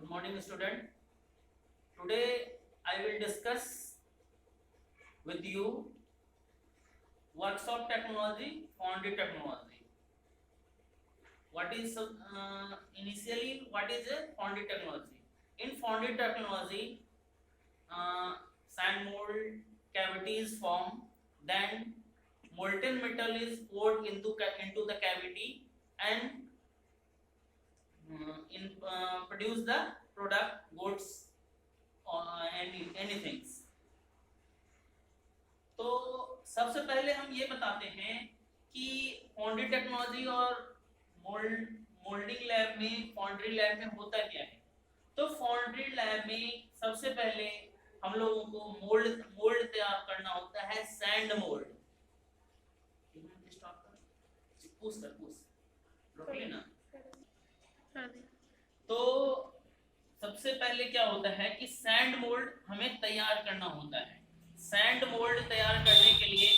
Good morning, student. Today I will discuss with you workshop technology, foundry technology. What is initially what is a foundry technology? In foundry technology, sand mold cavities form, then molten metal is poured into the cavity and produce the product, goods, or anything. तो सबसे पहले हम ये बताते हैं कि foundry technology और moulding lab में, फाउंड्री लैब में होता क्या है। तो फाउंड्री लैब में सबसे पहले हम लोगों को मोल्ड तैयार करना होता है, सैंड मोल्ड। तो सबसे पहले क्या होता है कि सैंड मोल्ड हमें तैयार करना होता है। सैंड मोल्ड तैयार करने के लिए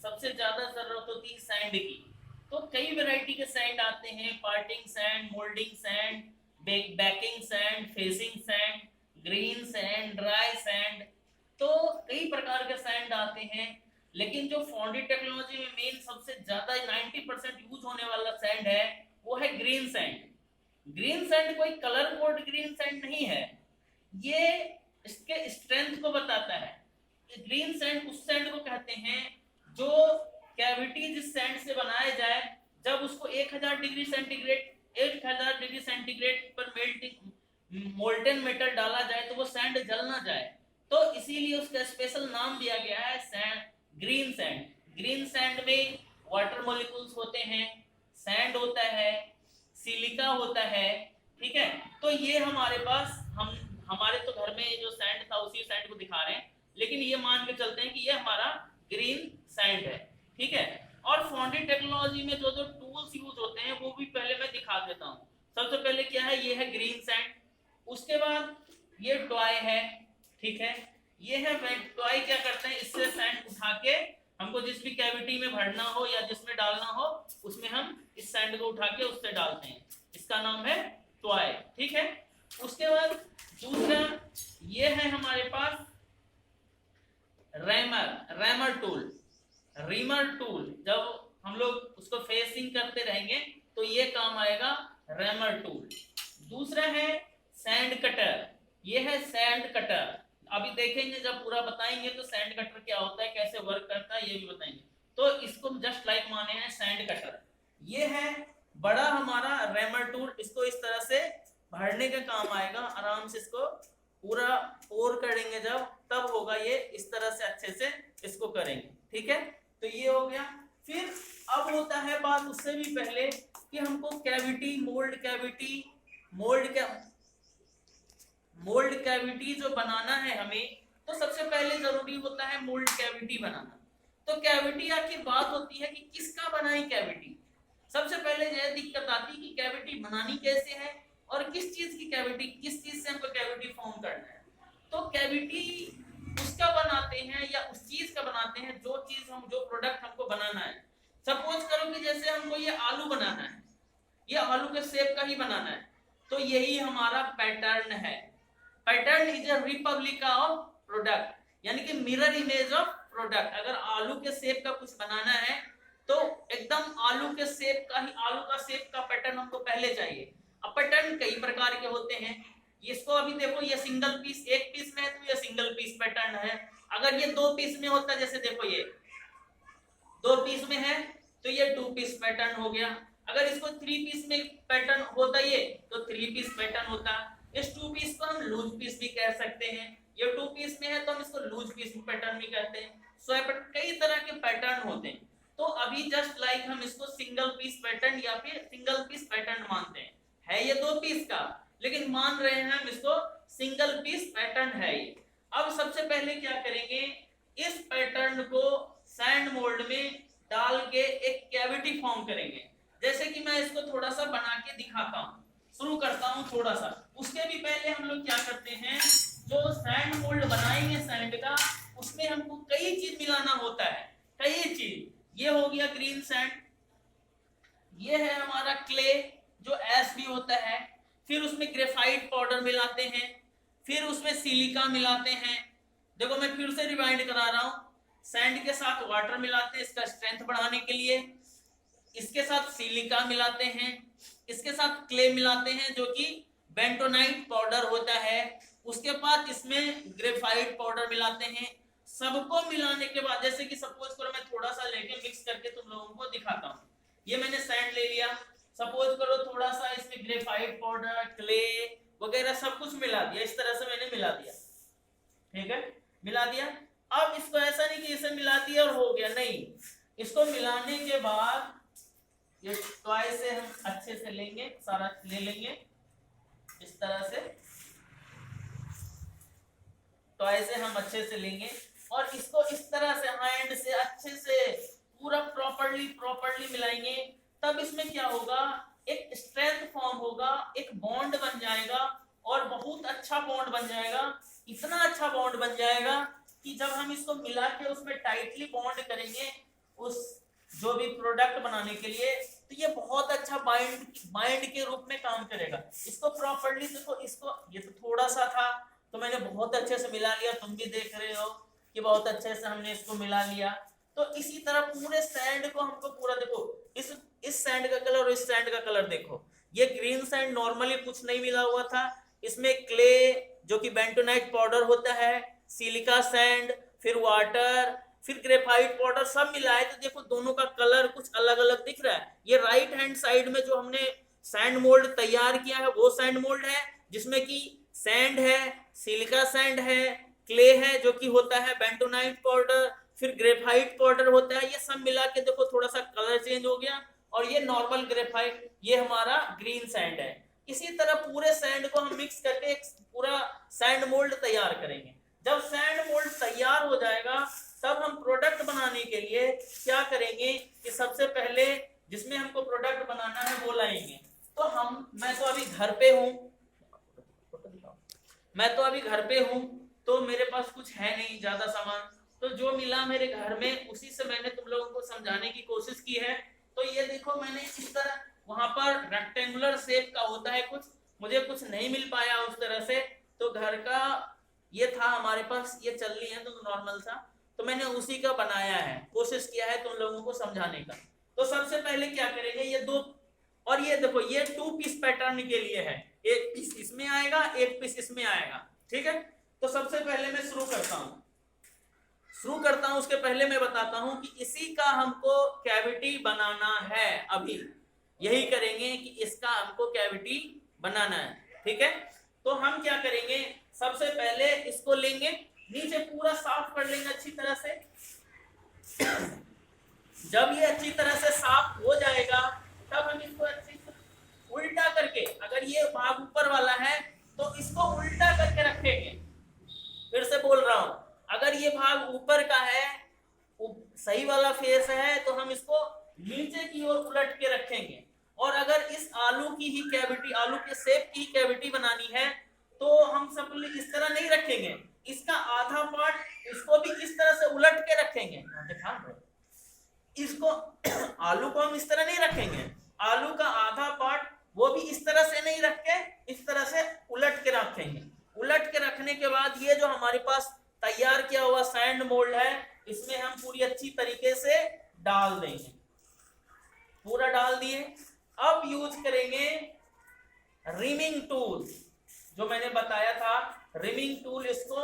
सबसे ज्यादा जरूरत होती है सैंड की। तो कई वैरायटी के सैंड आते हैं, parting sand, moulding sand, baking sand, facing sand, green sand, dry sand. तो कई प्रकार के सैंड आते हैं, लेकिन जो फाउंड्री टेक्नोलॉजी में मेन सबसे ज्यादा 90% यूज होने वाला सैंड है वो है ग्रीन सैंड। ग्रीन सैंड कोई कलर कोड ग्रीन सैंड नहीं है, ये इसके स्ट्रेंथ को बताता है। ग्रीन सैंड उस सैंड को कहते हैं जो कैविटी जिस सैंड से बनाया जाए, जब उसको 1000 डिग्री सेंटीग्रेड पर मोल्टेन मेटल डाला जाए तो वो सैंड जल ना जाए। तो इसीलिए उसका स्पेशल नाम दिया गया है sand, green sand. Green sand में वाटर मॉलिक्यूल्स होते हैं, सैंड होता है, सिलिका होता है, ठीक है। तो ये हमारे पास हमारे तो घर में जो सैंड था उसी सैंड को दिखा रहे हैं, लेकिन ये मान के चलते हैं कि ये हमारा ग्रीन सैंड है, ठीक है। और फाउंड्री टेक्नोलॉजी में जो जो टूल्स यूज होते हैं वो भी पहले मैं दिखा देता हूँ। सबसे पहले क्या है, ये है ग्रीन सैंड। उसके बाद ये टॉय है, ठीक है। ये है टॉय। क्या करते हैं, इससे सैंड उठा के हमको जिस भी कैविटी में भरना हो या जिसमें डालना हो उसमें हम इस सैंड को उठा के उससे डालते हैं। इसका नाम है टॉय, ठीक है। उसके बाद दूसरा ये है हमारे पास रैमर टूल। रीमर टूल जब हम लोग उसको फेसिंग करते रहेंगे तो ये काम आएगा, रैमर टूल। दूसरा है सैंड कटर। ये है सैंड कटर। अभी देखेंगे जब पूरा बताएंगे तो सैंड कटर क्या होता है, कैसे वर्क करता है, ये भी बताएंगे। तो इसको जस्ट लाइक माने हैं सैंड कटर। ये है बड़ा हमारा रैमर टूल। इसको इस तरह से भरने का काम आएगा, आराम से इसको पूरा पोर करेंगे जब, तब होगा ये इस तरह से अच्छे से इसको करेंगे, ठीक है। तो ये हो गया। फिर अब होता है बात उससे भी पहले कि हमको कैविटी, मोल्ड कैविटी जो बनाना है हमें, तो सबसे पहले जरूरी होता है मोल्ड कैविटी बनाना। तो कैविटी आखिर बात होती है कि किसका बनाई कैविटी। सबसे पहले यह दिक्कत आती है कि कैविटी बनानी कैसे है और किस चीज की कैविटी, किस चीज से हमको कैविटी फॉर्म करना है। तो कैविटी उसका बनाते हैं या उस चीज का बनाते हैं जो प्रोडक्ट हमको बनाना है। सपोज करो कि जैसे हमको ये आलू बनाना है, ये आलू के शेप का ही बनाना है, तो यही हमारा पैटर्न है। Pattern is a Republica of product, यानी कि मिरर इमेज ऑफ प्रोडक्ट। अगर आलू के शेप का कुछ बनाना है तो एकदम आलू के शेप का ही, आलू का शेप का पैटर्न हमको पहले चाहिए। अब पैटर्न कई प्रकार के होते हैं। इसको अभी देखो, ये सिंगल पीस, एक पीस में है तो ये सिंगल पीस पैटर्न है। अगर ये 2 पीस में होता, जैसे देखो ये 2 पीस में है तो ये 2 पीस पैटर्न हो गया। अगर इसको 3 पीस में पैटर्न होता ये तो 3 पीस पैटर्न होता। इस 2 पीस को हम लूज पीस भी कह सकते हैं। ये 2 पीस में है तो हम इसको लूज पीस पैटर्न भी कहते हैं। सो कई तरह के पैटर्न होते हैं। तो अभी जस्ट लाइक हम इसको सिंगल पीस पैटर्न या फिर सिंगल पीस पैटर्न मानते हैं। है ये 2 पीस का, लेकिन मान रहे हैं हम इसको सिंगल पीस पैटर्न है ये। अब सबसे पहले क्या करेंगे, इस पैटर्न को सैंड मोल्ड में डाल के एक कैविटी फॉर्म करेंगे। जैसे कि मैं इसको थोड़ा सा बना के दिखाता हूँ, शुरू करता हूँ थोड़ा सा। उसके भी पहले हम लोग क्या करते हैं, जो सैंड मोल्ड बनाएंगे सैंड का, उसमें हमको कई चीज मिलाना होता है, कई चीज। ये हो गया ग्रीन सैंड, ये है हमारा क्ले जो एस भी होता है, फिर उसमें ग्रेफाइट पाउडर मिलाते हैं, फिर उसमें सिलिका मिलाते हैं। देखो मैं फिर से रिवाइंड करा रहा हूं, सैंड के साथ वाटर मिलाते हैं इसका स्ट्रेंथ बढ़ाने के लिए, इसके साथ सिलिका मिलाते हैं, इसके साथ क्ले मिलाते हैं जो कि बेंटोनाइट पाउडर होता है, उसके बाद इसमें ग्रेफाइट पाउडर मिलाते हैं। सबको मिलाने के बाद जैसे कि सपोज करो मैं थोड़ा सा लेके मिक्स करके तुम लोगों को दिखाता हूँ। ये मैंने सैंड ले लिया, सपोज करो थोड़ा सा इसमें ग्रेफाइट पाउडर, क्ले वगैरह सब कुछ मिला दिया, इस तरह से मैंने मिला दिया, ठीक है, मिला दिया। अब इसको ऐसा नहीं कि इसे मिला दिया और हो गया, नहीं, इसको मिलाने के बाद ये टॉय से हम अच्छे से लेंगे, सारा ले लेंगे इस तरह से, टॉय से हम अच्छे से लेंगे और इसको इस तरह से हैंड से अच्छे से पूरा प्रॉपर्ली मिलाएंगे। तब इसमें क्या होगा, एक स्ट्रेंथ फॉर्म होगा, एक बॉन्ड बन जाएगा और बहुत अच्छा बॉन्ड बन जाएगा। इतना अच्छा बॉन्ड बन जाएगा कि जब हम इसको मिला के उसमें टाइटली बॉन्ड करेंगे उस जो भी प्रोडक्ट बनाने के लिए, तो ये बहुत अच्छा बाइंड के रूप में काम करेगा। इसको प्रॉपर्ली देखो, इसको ये तो थोड़ा सा था तो मैंने बहुत अच्छे से मिला लिया, तुम भी देख रहे हो कि बहुत अच्छे से हमने इसको मिला लिया। तो इसी तरह पूरे सैंड को हमको पूरा देखो, इस सैंड का कलर और इस सैंड का कलर देखो, ये ग्रीन सैंड नॉर्मली कुछ नहीं मिला हुआ था, इसमें क्ले जो कि बेंटोनाइट पाउडर होता है, सिलिका सैंड, फिर वाटर, फिर ग्रेफाइट पाउडर सब मिला है। तो देखो दोनों का कलर कुछ अलग अलग दिख रहा है। ये राइट हैंड साइड में जो हमने सैंड मोल्ड तैयार किया है वो सैंड मोल्ड है जिसमें कि सैंड है, सिलिका सैंड है, क्ले है जो कि होता है बेंटोनाइट पाउडर, फिर ग्रेफाइट पाउडर होता है। ये सब मिला के देखो थोड़ा सा कलर चेंज हो गया और ये नॉर्मल ग्रेफाइट, ये हमारा ग्रीन सैंड है। इसी तरह पूरे सैंड को हम मिक्स करके एक पूरा सैंड मोल्ड तैयार करेंगे। जब सैंड मोल्ड तैयार हो जाएगा तब हम प्रोडक्ट बनाने के लिए क्या करेंगे कि सबसे पहले जिसमें हमको प्रोडक्ट बनाना है वो लाएंगे। तो मैं तो अभी घर पे हूँ, तो मेरे पास कुछ है नहीं ज्यादा सामान, तो जो मिला मेरे घर में उसी से मैंने तुम लोगों को समझाने की कोशिश की है। तो ये देखो मैंने इस तरह, वहां पर रेक्टेंगुलर शेप का होता है कुछ, मुझे कुछ नहीं मिल पाया उस तरह से, तो घर का ये था हमारे पास, ये चलनी है तो नॉर्मल था, तो मैंने उसी का बनाया है, कोशिश किया है तुम लोगों को समझाने का। तो सबसे पहले क्या करेंगे, ये दो, और ये देखो ये 2 पीस पैटर्न के लिए है, एक पीस इसमें आएगा, एक पीस इसमें आएगा, ठीक है। तो सबसे पहले मैं शुरू करता हूं, उसके पहले मैं बताता हूं कि इसी का हमको कैविटी बनाना है। अभी यही करेंगे कि इसका हमको कैविटी बनाना है, ठीक है। तो हम क्या करेंगे, सबसे पहले इसको लेंगे, नीचे पूरा साफ कर लेंगे अच्छी तरह से। जब ये अच्छी तरह से साफ हो जाएगा तब हम इसको अच्छी उल्टा करके, अगर ये भाग ऊपर वाला है तो इसको उल्टा करके रखेंगे। फिर से बोल रहा हूं, अगर ये भाग ऊपर का है, सही वाला फेस है, तो हम इसको नीचे की ओर उलट के रखेंगे। और अगर इस आलू की ही कैविटी, आलू के शेप की कैविटी बनानी है तो हम सब इस तरह नहीं रखेंगे, इसका आधा पार्ट इसको भी इस तरह से उलट के रखेंगे। इसको आलू को हम इस तरह नहीं रखेंगे, आलू का आधा पार्ट वो भी इस तरह से नहीं रख के इस तरह से उलट के रखेंगे। उलट के रखने के बाद ये जो हमारे पास तैयार किया हुआ सैंड मोल्ड है इसमें हम पूरी अच्छी तरीके से डाल देंगे, पूरा डाल दिए। अब यूज करेंगे रिमिंग टूल, जो मैंने बताया था रिमिंग टूल, इसको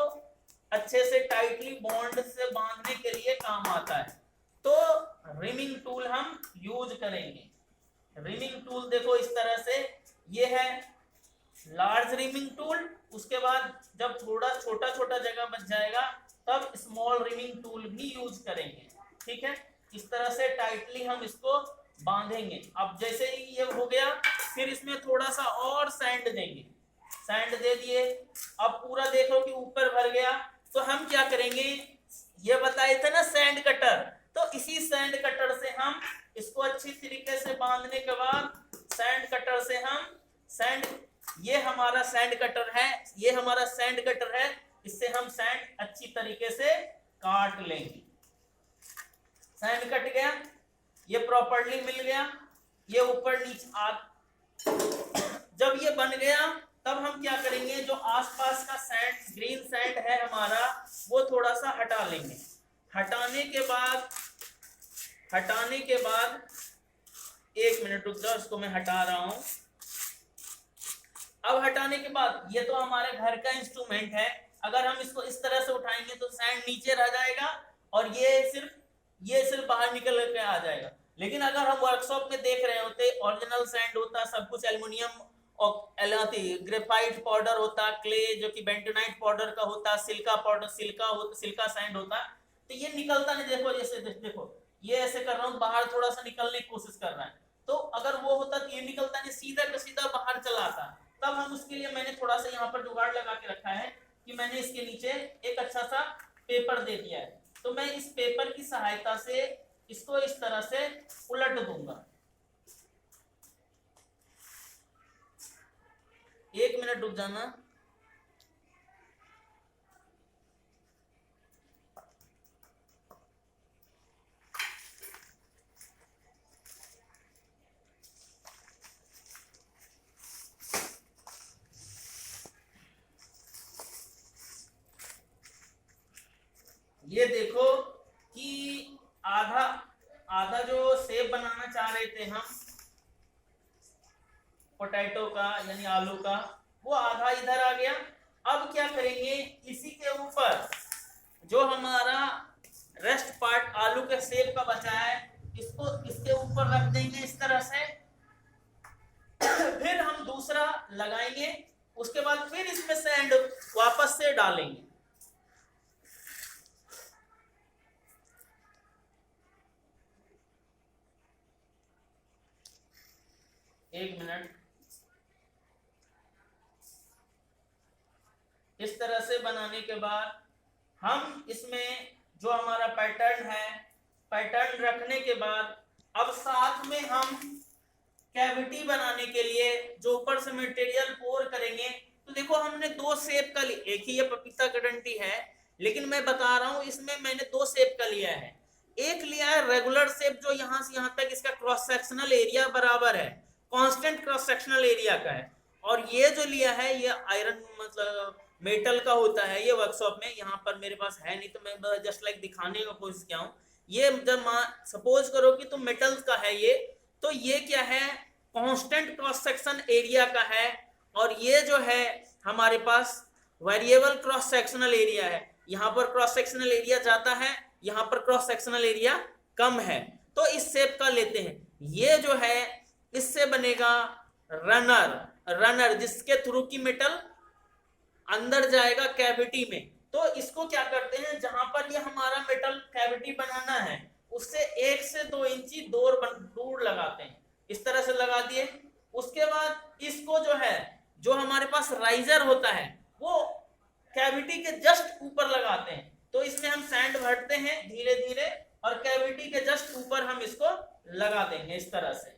अच्छे से टाइटली बॉन्ड से बांधने के लिए काम आता है। तो रिमिंग टूल हम यूज करेंगे। रिमिंग टूल देखो इस तरह से, ये है लार्ज रिमिंग टूल, उसके बाद जब थोड़ा छोटा छोटा जगह बच जाएगा तब स्मॉल रिमिंग टूल भी यूज करेंगे, ठीक है। इस तरह से टाइटली हम इसको बांधेंगे। अब जैसे ही ये हो गया फिर इसमें थोड़ा सा और सैंड देंगे, सैंड दे दिए। अब पूरा देखो कि ऊपर भर गया, तो हम क्या करेंगे, ये बताए थे ना सैंड कटर, तो इसी सैंड कटर से हम इसको अच्छी तरीके से बांधने के बाद सैंड कटर से हम सैंड, ये हमारा सैंड कटर है, ये हमारा सैंड कटर है, इससे हम सैंड अच्छी तरीके से काट लेंगे। सैंड कट गया, ये प्रॉपर्ली मिल गया, ये ऊपर नीचे जब ये बन गया तब हम क्या करेंगे, जो आसपास का सैंड ग्रीन सैंड है हमारा वो थोड़ा सा हटा लेंगे। हटाने के बाद 1 मिनट रुक जाओ, इसको मैं हटा रहा हूं। अब हटाने के बाद ये तो हमारे घर का इंस्ट्रूमेंट है, अगर हम इसको इस तरह से उठाएंगे तो सैंड नीचे रह जाएगा और ये सिर्फ बाहर निकल के आ जाएगा। लेकिन अगर हम वर्कशॉप में देख रहे होते, ओरिजिनल सैंड होता, सब कुछ एल्युमिनियम और ग्रेफाइट पाउडर होता, क्ले जो कि बेंटोनाइट पाउडर का होता, सिल्का पाउडर सिल्का सैंड होता, तो ये निकलता नहीं। देखो जैसे देखो ये ऐसे कर रहा हूँ, बाहर थोड़ा सा निकलने की कोशिश कर रहा है, तो अगर वो होता तो ये निकलता नहीं, सीधा का सीधा बाहर चला आता। तब हम उसके लिए मैंने थोड़ा सा यहाँ पर जुगाड़ लगा के रखा है कि मैंने इसके नीचे एक अच्छा सा पेपर दे दिया है। तो मैं इस पेपर की सहायता से इसको इस तरह से उलट दूंगा। 1 मिनट रुक जाना। ये देखो कि आधा जो शेप बनाना चाह रहे थे हम पोटैटो का यानी आलू का, वो आधा इधर आ गया। अब क्या करेंगे, इसी के ऊपर जो हमारा रेस्ट पार्ट आलू के शेप का बचा है इसको इसके ऊपर रख देंगे इस तरह से। फिर हम दूसरा लगाएंगे, उसके बाद फिर इसमें सैंड वापस से डालेंगे। एक मिनट। इस तरह से बनाने के बाद हम इसमें जो हमारा पैटर्न है, पैटर्न रखने के बाद अब साथ में हम कैविटी बनाने के लिए जो ऊपर से मटेरियल पोर करेंगे, तो देखो हमने 2 शेप का लिया। एक ही ये पपीता का डंडी है, लेकिन मैं बता रहा हूं इसमें मैंने 2 शेप का लिया है। एक लिया है रेगुलर शेप, जो यहां से यहां तक इसका क्रॉस सेक्शनल एरिया बराबर है, कांस्टेंट क्रॉस सेक्शनल एरिया का है। और ये जो लिया है ये आयरन मतलब मेटल का होता है। ये वर्कशॉप में यहाँ पर मेरे पास है नहीं, तो मैं जस्ट लाइक दिखाने का कोशिश किया हूँ। ये जब सपोज करो कि तुम मेटल का है ये, तो ये क्या है, कांस्टेंट क्रॉस सेक्शन एरिया का है। और ये जो है हमारे पास वेरिएबल क्रॉस सेक्शनल एरिया है। यहाँ पर क्रॉस सेक्शनल एरिया ज्यादा है, यहाँ पर क्रॉस सेक्शनल एरिया कम है, तो इस शेप का लेते हैं। ये जो है इससे बनेगा रनर जिसके थ्रू की मेटल अंदर जाएगा कैविटी में। तो इसको क्या करते हैं, जहां पर ये हमारा मेटल कैविटी बनाना है उससे 1 से 2 इंची दूर लगाते हैं, इस तरह से लगा दिए। उसके बाद इसको जो है, जो हमारे पास राइजर होता है वो कैविटी के जस्ट ऊपर लगाते हैं। तो इसमें हम सैंड भरते हैं धीरे धीरे और कैविटी के जस्ट ऊपर हम इसको लगा देंगे इस तरह से।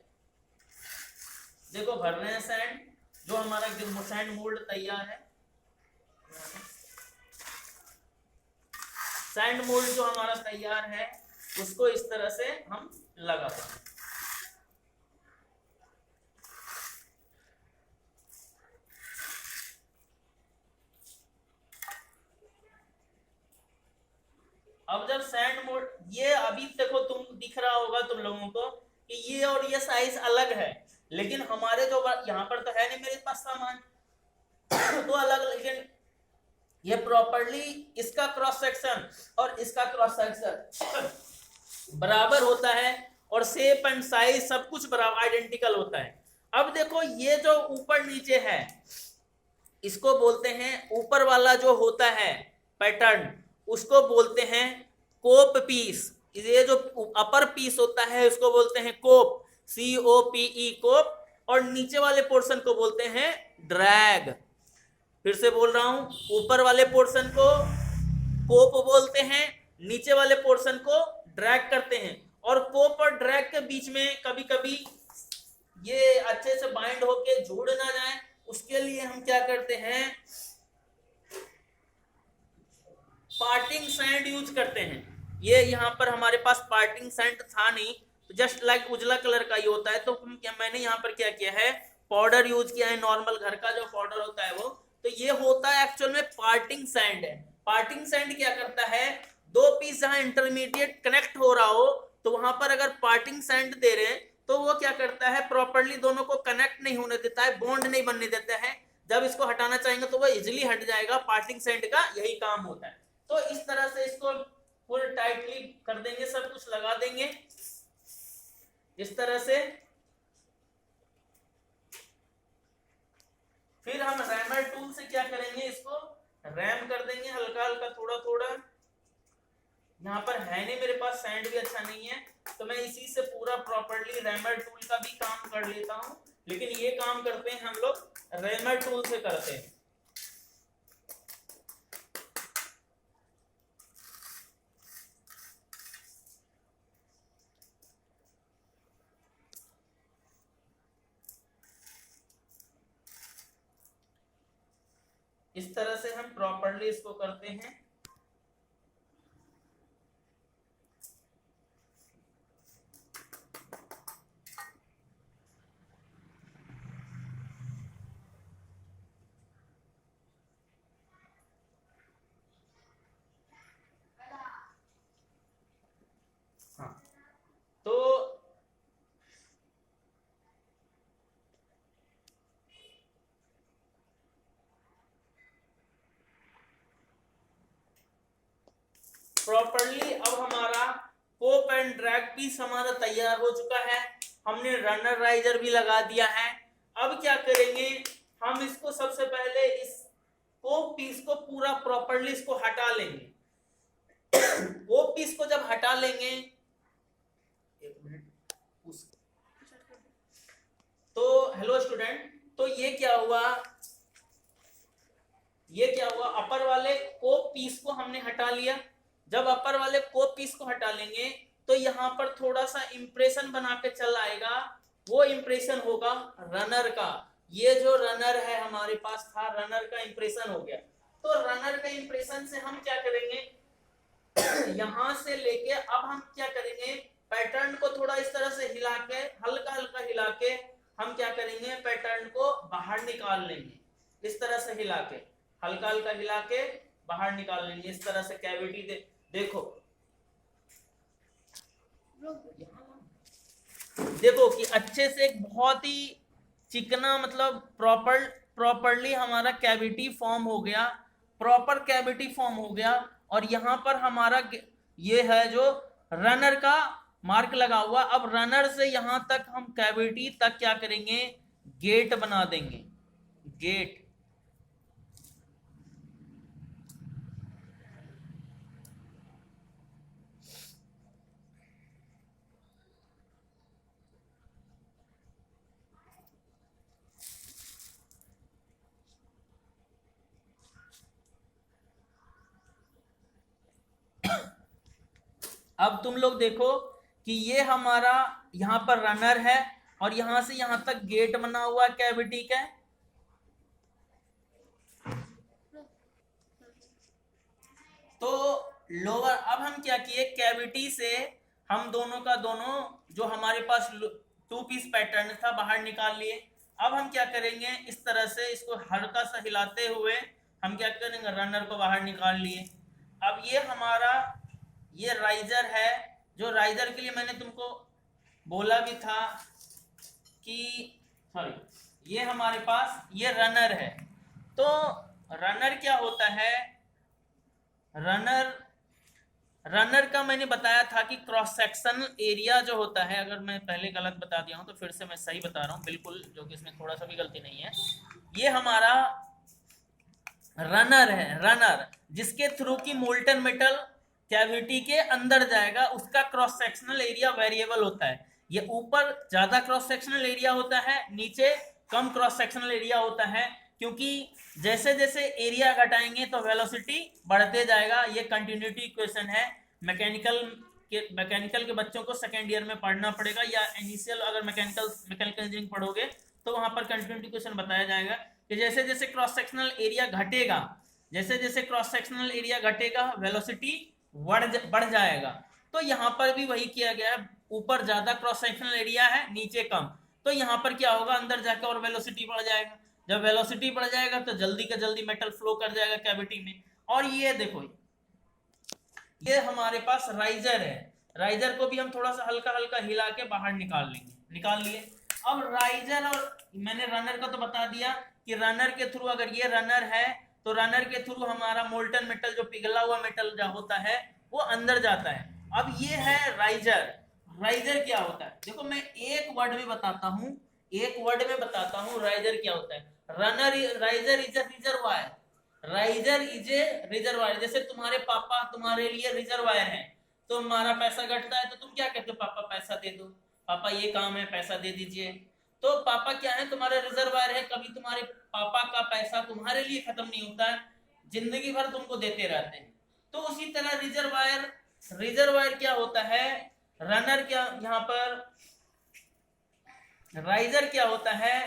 देखो भर रहे हैं सैंड, जो हमारा सैंड मोल्ड तैयार है। सैंड मोल्ड जो हमारा तैयार है उसको इस तरह से हम लगाते हैं। अब जब सैंड मोल्ड, ये अभी देखो तुम दिख रहा होगा तुम लोगों को कि ये और ये साइज अलग है, लेकिन हमारे जो यहाँ पर तो है नहीं मेरे पास सामान तो अलग, लेकिन ये प्रॉपर्ली इसका क्रॉस सेक्शन और इसका क्रॉस सेक्शन बराबर होता है और शेप एंड साइज सब कुछ बराबर आइडेंटिकल होता है। अब देखो ये जो ऊपर नीचे है इसको बोलते हैं, ऊपर वाला जो होता है पैटर्न उसको बोलते हैं कोप पीस। ये जो अपर पीस होता है उसको बोलते हैं कोप, COPE कोप। और नीचे वाले पोर्शन को बोलते हैं ड्रैग। फिर से बोल रहा हूं, ऊपर वाले पोर्शन को कोप बोलते हैं, नीचे वाले पोर्शन को ड्रैग करते हैं। और कोप और ड्रैग के बीच में कभी कभी ये अच्छे से बाइंड होके जुड़ ना जाए, उसके लिए हम क्या करते हैं, पार्टिंग सैंड यूज करते हैं। ये यहाँ पर हमारे पास पार्टिंग सैंड था नहीं, तो जस्ट लाइक उजला कलर का ही होता है, तो मैंने यहाँ पर क्या किया है, पाउडर यूज किया है, नॉर्मल घर का जो पाउडर होता है वो, तो ये होता है एक्चुअल में पार्टिंग सैंड है। पार्टिंग सैंड क्या करता है, दो पीस जहां इंटरमीडिएट कनेक्ट हो रहा हो तो वहां पर अगर पार्टिंग सैंड दे रहे हैं तो वो क्या करता है, प्रॉपर्ली दोनों को कनेक्ट नहीं होने देता है, बॉन्ड नहीं बनने देता है। जब इसको हटाना चाहेंगे तो वो इजिली हट जाएगा। पार्टिंग सैंड का यही काम होता है। तो इस तरह से इसको फुल टाइटली कर देंगे, सब कुछ लगा देंगे इस तरह से। फिर हम रैमर टूल से क्या करेंगे, इसको रैम कर देंगे हल्का हल्का, थोड़ा थोड़ा। यहाँ पर है नहीं मेरे पास, सैंड भी अच्छा नहीं है, तो मैं इसी से पूरा प्रॉपर्ली रैमर टूल का भी काम कर लेता हूँ। लेकिन ये काम करते हैं हम लोग रैमर टूल से करते हैं। इस तरह से हम प्रॉपर्ली इसको करते हैं। हाँ, तो प्रॉपर्ली अब हमारा पोप एंड ड्रैग पीस हमारा तैयार हो चुका है। हमने रनर राइजर भी लगा दिया है। अब क्या करेंगे, हम इसको सबसे पहले इस पोप पीस को पूरा प्रॉपर्ली इसको हटा लेंगे। पोप पीस को जब हटा लेंगे, एक मिनट, तो हेलो स्टूडेंट, तो ये क्या हुआ, अपर वाले कोप पीस को हमने हटा लिया। जब अपर वाले कोप पीस को हटा लेंगे तो यहाँ पर थोड़ा सा इंप्रेशन बना के चल आएगा, वो इंप्रेशन होगा रनर का। ये जो रनर है हमारे पास था, रनर का इंप्रेशन हो गया। तो रनर का इंप्रेशन से हम क्या करेंगे, यहां से लेके अब हम क्या करेंगे, पैटर्न को थोड़ा इस तरह से हिला के, हल्का हल्का हिला के हम क्या करेंगे, पैटर्न को बाहर निकाल लेंगे। इस तरह से हिला के, हल्का हल्का हिला के बाहर निकाल लेंगे। इस तरह से कैविटी देखो कि अच्छे से एक बहुत ही चिकना, मतलब प्रॉपर्ली हमारा कैविटी फॉर्म हो गया, प्रॉपर कैविटी फॉर्म हो गया। और यहाँ पर हमारा ये है जो रनर का मार्क लगा हुआ। अब रनर से यहाँ तक हम कैविटी तक क्या करेंगे, गेट बना देंगे, गेट। अब तुम लोग देखो कि ये हमारा यहाँ पर रनर है और यहां से यहां तक गेट बना हुआ है कैविटी का। तो लोअर, अब हम क्या किए, कैविटी से हम दोनों का दोनों जो हमारे पास टू पीस पैटर्न था बाहर निकाल लिए। अब हम क्या करेंगे, इस तरह से इसको हल्का सा हिलाते हुए हम क्या करेंगे, रनर को बाहर निकाल लिए। अब ये हमारा ये राइजर है, जो राइजर के लिए मैंने तुमको बोला भी था कि सॉरी, ये हमारे पास ये रनर है। तो रनर क्या होता है, रनर का मैंने बताया था कि क्रॉस सेक्शन एरिया जो होता है, अगर मैं पहले गलत बता दिया हूं तो फिर से मैं सही बता रहा हूं बिल्कुल, जो कि इसमें थोड़ा सा भी गलती नहीं है। ये हमारा रनर है, रनर जिसके थ्रू की मोल्टन मेटल कैविटी के अंदर जाएगा, उसका क्रॉस सेक्शनल एरिया वेरिएबल होता है। ये ऊपर ज्यादा क्रॉस सेक्शनल एरिया होता है, नीचे कम क्रॉस सेक्शनल एरिया होता है, क्योंकि जैसे जैसे एरिया घटाएंगे तो वेलोसिटी बढ़ते जाएगा। ये कंटिन्यूटी इक्वेशन है, मैकेनिकल के बच्चों को सेकेंड ईयर में पढ़ना पड़ेगा, या इनिशियल अगर मैकेनिकल इंजीनियरिंग पढ़ोगे तो वहां पर कंटिन्यूटी इक्वेशन बताया जाएगा कि जैसे जैसे क्रॉस सेक्शनल एरिया घटेगा, जैसे जैसे क्रॉस सेक्शनल एरिया घटेगा वेलोसिटी बढ़ जाएगा। तो यहाँ पर भी वही किया गया है, ऊपर ज्यादा क्रॉस सेक्शनल एरिया है, नीचे कम। तो यहाँ पर क्या होगा, अंदर जाकर और वेलोसिटी बढ़ जाएगा। जब वेलोसिटी बढ़ जाएगा तो जल्दी का जल्दी मेटल फ्लो कर जाएगा कैविटी में। और ये देखो, ये हमारे पास राइजर है, राइजर को भी हम थोड़ा सा हल्का हल्का हिला के बाहर निकाल लेंगे। निकाल लिए। अब राइजर, और मैंने रनर का तो बता दिया कि रनर के थ्रू, अगर ये रनर है तो रनर के थ्रू हमारा मोल्टन मेटल, जो पिघला हुआ मेटल जो होता है, वो अंदर जाता है। अब ये है राइजर। राइजर क्या होता है, देखो मैं एक वर्ड में बताता हूँ, एक वर्ड में बताता हूँ राइजर क्या होता है। Runner, riser is a reservoir. Riser is a reservoir. जैसे तुम्हारे पापा तुम्हारे लिए रिजर्वायर है, तो हमारा पैसा घटता है तो तुम क्या कहते हो, पापा पैसा दे दो, पापा ये काम है पैसा दे दीजिए। तो पापा क्या है, तुम्हारे रिजर्वायर है। कभी तुम्हारे पापा का पैसा तुम्हारे लिए खत्म नहीं होता है, जिंदगी भर तुमको देते रहते हैं। तो उसी तरह रिजर्वायर, रिजर्वायर क्या होता है, रनर क्या, यहाँ पर राइजर क्या होता है,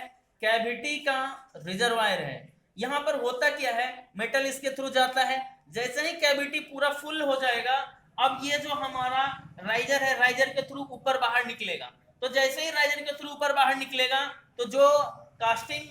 कैविटी का रिजर्वायर है। यहाँ पर होता क्या है, मेटल इसके थ्रू जाता है, जैसे ही कैविटी पूरा फुल हो जाएगा, अब ये जो हमारा राइजर है, राइजर के थ्रू ऊपर बाहर निकलेगा। तो जैसे ही राइजर के थ्रू ऊपर बाहर निकलेगा तो जो कास्टिंग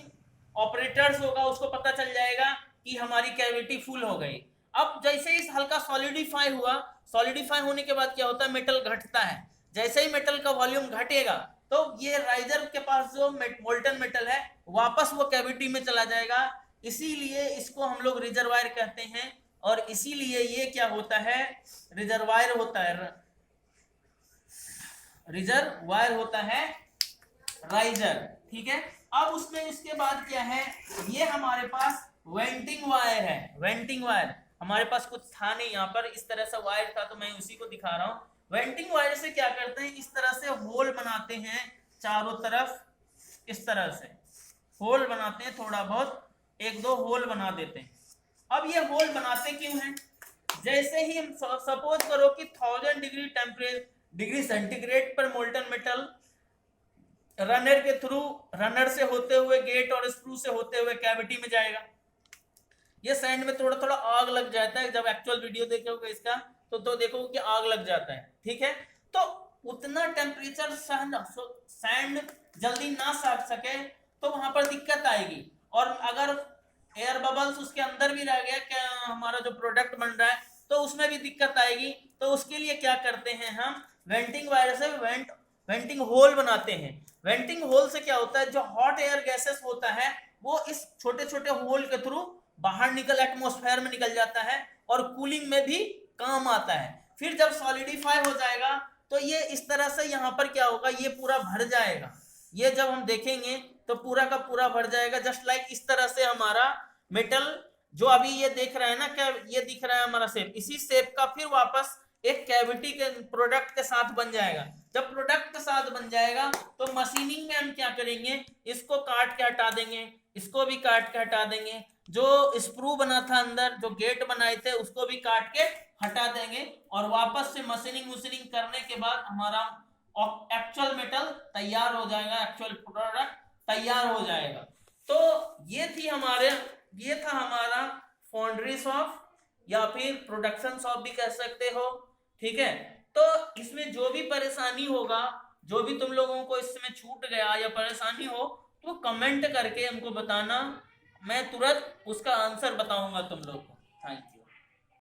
ऑपरेटर्स होगा उसको पता चल जाएगा कि हमारी कैविटी फुल हो गई। अब जैसे ही हल्का सॉलिडिफाई हुआ, सॉलिडिफाई होने के बाद क्या होता है, मेटल घटता है। जैसे ही मेटल का वॉल्यूम घटेगा तो ये राइजर के पास जो मोल्टन मेटल है वापस वो कैविटी में चला जाएगा। इसीलिए इसको हम लोग रिजर्वायर कहते हैं, और इसीलिए ये क्या होता है, रिजर्वायर होता है, रिजर्वायर होता है राइजर। ठीक है। अब उसमें इसके बाद क्या है, ये हमारे पास वेंटिंग वायर है। वेंटिंग वायर हमारे पास कुछ था नहीं, यहाँ पर इस तरह से वायर था तो मैं उसी को दिखा रहा हूँ। वेंटिंग वायर से क्या करते हैं, इस तरह से होल बनाते हैं चारों तरफ, इस तरह से होल बनाते हैं, थोड़ा बहुत एक दो होल बना देते हैं। अब ये होल बनाते क्यों हैं, जैसे ही हम सपोज करो कि 1000 डिग्री सेंटीग्रेड पर मोल्टन मेटल रनर के थ्रू, रनर से होते हुए, गेट और स्क्रू से होते हुए कैविटी में जाएगा। ये सैंड में थोड़ा थोड़ा आग लग जाता है, जब एक्चुअल वीडियो देखोगे इसका तो देखोगे कि आग लग जाता है। ठीक है। तो उतना टेम्परेचर सैंड जल्दी ना साफ सके तो वहां पर दिक्कत आएगी। और अगर एयर बबल्स उसके अंदर भी रह गया, क्या हमारा जो प्रोडक्ट बन रहा है, तो उसमें भी दिक्कत आएगी। तो उसके लिए क्या करते हैं, हम वेंटिंग वायर से वेंटिंग होल बनाते हैं। वेंटिंग होल से क्या होता है, जो हॉट एयर गैसेस होता है वो इस छोटे छोटे होल के थ्रू बाहर निकल एटमॉस्फेयर में निकल जाता है और कूलिंग में भी काम आता है। फिर जब सॉलिडिफाई हो जाएगा तो ये इस तरह से यहाँ पर क्या होगा, ये पूरा भर जाएगा। ये जब हम देखेंगे तो पूरा का पूरा भर जाएगा, जस्ट लाइक इस तरह से हमारा मेटल जो अभी ये देख रहा है ना, क्या ये दिख रहा है हमारा शेप, इसी शेप का फिर वापस एक कैविटी के प्रोडक्ट के साथ बन जाएगा। जब प्रोडक्ट के साथ बन जाएगा तो मशीनिंग में हम क्या करेंगे, इसको काट के हटा देंगे, इसको भी काट के हटा देंगे, जो स्क्रू बना था अंदर, जो गेट बनाए थे उसको भी काट के हटा देंगे, और वापस से मशीनिंग करने के बाद हमारा एक्चुअल मेटल तैयार हो जाएगा, एक्चुअल प्रोडक्ट तैयार हो जाएगा। तो ये था हमारा फाउंड्री शॉप या फिर प्रोडक्शन शॉप भी कह सकते हो। ठीक है। तो इसमें जो भी परेशानी होगा, जो भी तुम लोगों को इसमें छूट गया या परेशानी हो तो कमेंट करके हमको बताना, मैं तुरंत उसका आंसर बताऊंगा तुम लोग को। Thank you.